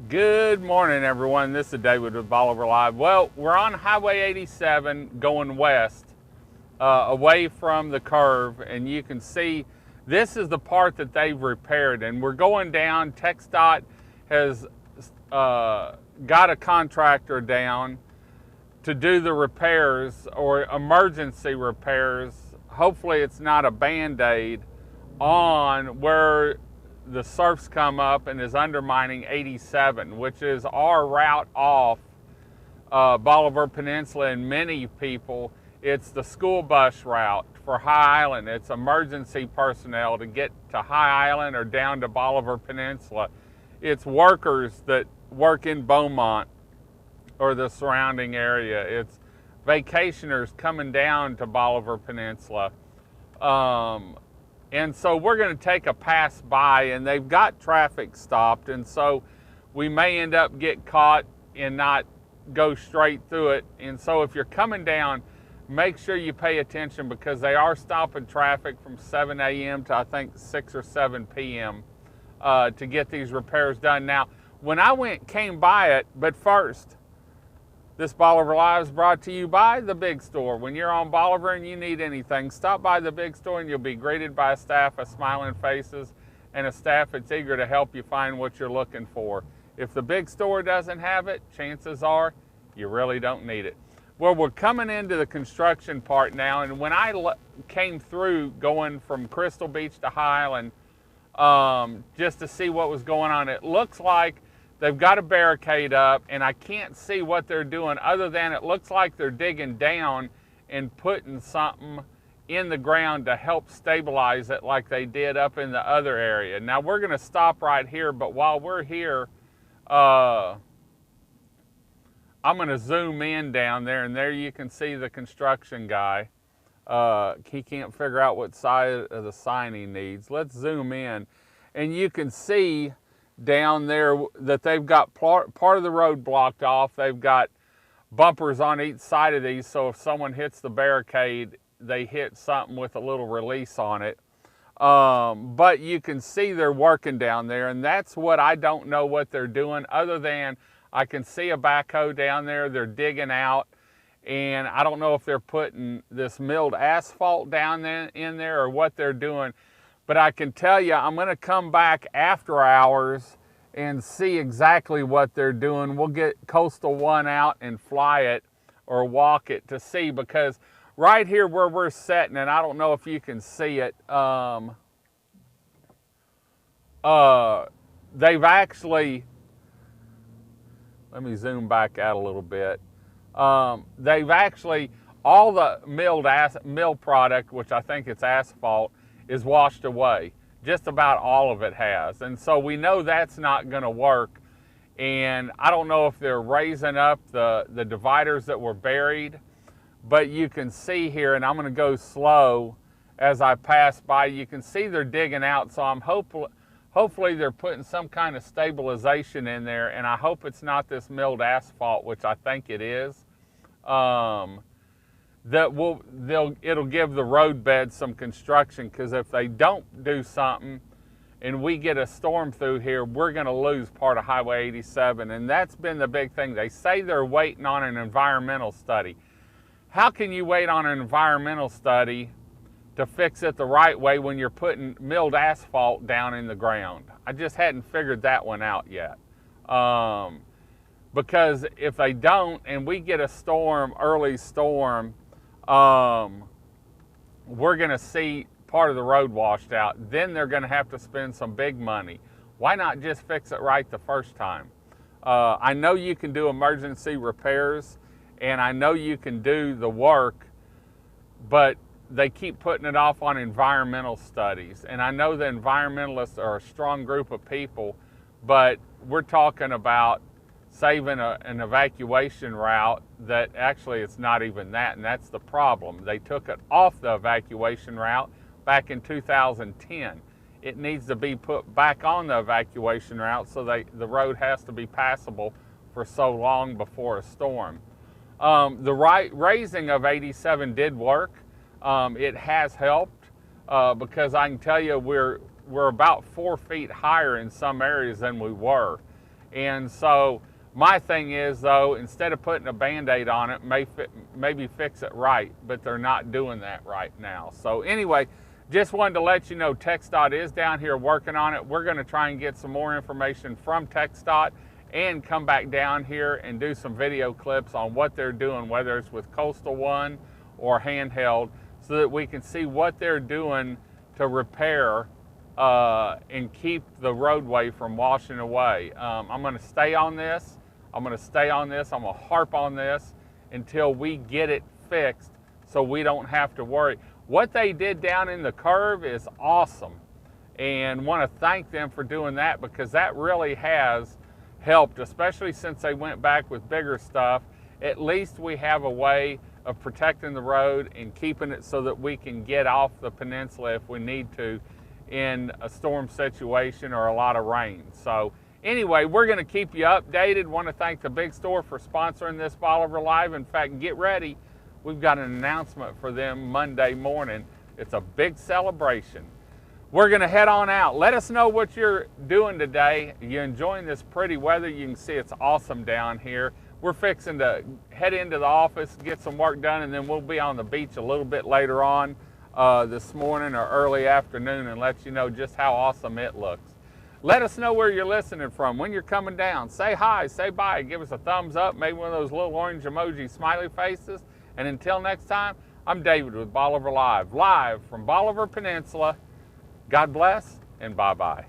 Good morning, everyone. This is David with Bolivar Live. Well, we're on Highway 87 going west, away from the curve, and you can see this is the part that they've repaired, and we're going down. TxDot has got a contractor down to do the repairs or emergency repairs. Hopefully it's not a band-aid on where the surf's come up and is undermining 87, which is our route off Bolivar Peninsula, and many people, it's the school bus route for High Island. It's emergency personnel to get to High Island or down to Bolivar Peninsula. It's workers that work in Beaumont or the surrounding area. It's vacationers coming down to Bolivar Peninsula. And so we're going to take a pass by, and they've got traffic stopped, and so we may end up get caught and not go straight through it. And so if you're coming down, make sure you pay attention, because they are stopping traffic from 7 a.m. to I think 6 or 7 p.m. To get these repairs done. Now, when I came by it, but first, this Bolivar Live is brought to you by the Big Store. When you're on Bolivar and you need anything, stop by the Big Store and you'll be greeted by a staff of smiling faces and a staff that's eager to help you find what you're looking for. If the Big Store doesn't have it, chances are you really don't need it. Well, we're coming into the construction part now, and when I came through going from Crystal Beach to High Island, just to see what was going on, it looks like they've got a barricade up, and I can't see what they're doing other than it looks like they're digging down and putting something in the ground to help stabilize it like they did up in the other area. Now, we're going to stop right here, but while we're here, I'm going to zoom in down there, and there you can see the construction guy. He can't figure out what side of the sign he needs. Let's zoom in, and you can see down there that they've got part of the road blocked off. They've got bumpers on each side of these, so if someone hits the barricade, they hit something with a little release on it. But you can see they're working down there, and that's what I don't know what they're doing, other than I can see a backhoe down there. They're digging out, and I don't know if they're putting this milled asphalt down in there or what they're doing. But I can tell you, I'm going to come back after hours and see exactly what they're doing. We'll get Coastal One out and fly it or walk it to see, because right here where we're sitting, and I don't know if you can see it, they've actually, let me zoom back out a little bit. They've actually, all the mill product, which I think it's asphalt, is washed away. Just about all of it has. And so we know that's not going to work. And I don't know if they're raising up the dividers that were buried, but you can see here, and I'm going to go slow as I pass by, you can see they're digging out. So I'm hopefully they're putting some kind of stabilization in there, and I hope it's not this milled asphalt, which I think it is. It'll give the roadbed some construction, because if they don't do something and we get a storm through here, we're going to lose part of Highway 87, and that's been the big thing. They say they're waiting on an environmental study. How can you wait on an environmental study to fix it the right way when you're putting milled asphalt down in the ground? I just hadn't figured that one out yet. Because if they don't, and we get a early storm, we're going to see part of the road washed out. Then they're going to have to spend some big money. Why not just fix it right the first time? I know you can do emergency repairs, and I know you can do the work, but they keep putting it off on environmental studies. And I know the environmentalists are a strong group of people, but we're talking about saving an evacuation route that actually it's not even that, and that's the problem. They took it off the evacuation route back in 2010. It needs to be put back on the evacuation route, so the road has to be passable for so long before a storm. The raising of 87 did work. It has helped because I can tell you we're about 4 feet higher in some areas than we were. And so my thing is, though, instead of putting a Band-Aid on it, maybe fix it right, but they're not doing that right now. So anyway, just wanted to let you know TxDot is down here working on it. We're going to try and get some more information from TxDot and come back down here and do some video clips on what they're doing, whether it's with Coastal One or handheld, so that we can see what they're doing to repair and keep the roadway from washing away. I'm going to stay on this. I'm going to harp on this until we get it fixed so we don't have to worry. What they did down in the curve is awesome, and want to thank them for doing that, because that really has helped, especially since they went back with bigger stuff. At least we have a way of protecting the road and keeping it so that we can get off the peninsula if we need to in a storm situation or a lot of rain. So anyway, we're going to keep you updated. Want to thank the big store for sponsoring this Bolivar Live. In fact, get ready. We've got an announcement for them Monday morning. It's a big celebration. We're going to head on out. Let us know what you're doing today. You enjoying this pretty weather? You can see it's awesome down here. We're fixing to head into the office, get some work done, and then we'll be on the beach a little bit later on this morning or early afternoon and let you know just how awesome it looks. Let us know where you're listening from. When you're coming down, say hi, say bye, give us a thumbs up, maybe one of those little orange emoji smiley faces. And until next time, I'm David with Bolivar Live from Bolivar Peninsula. God bless and bye-bye.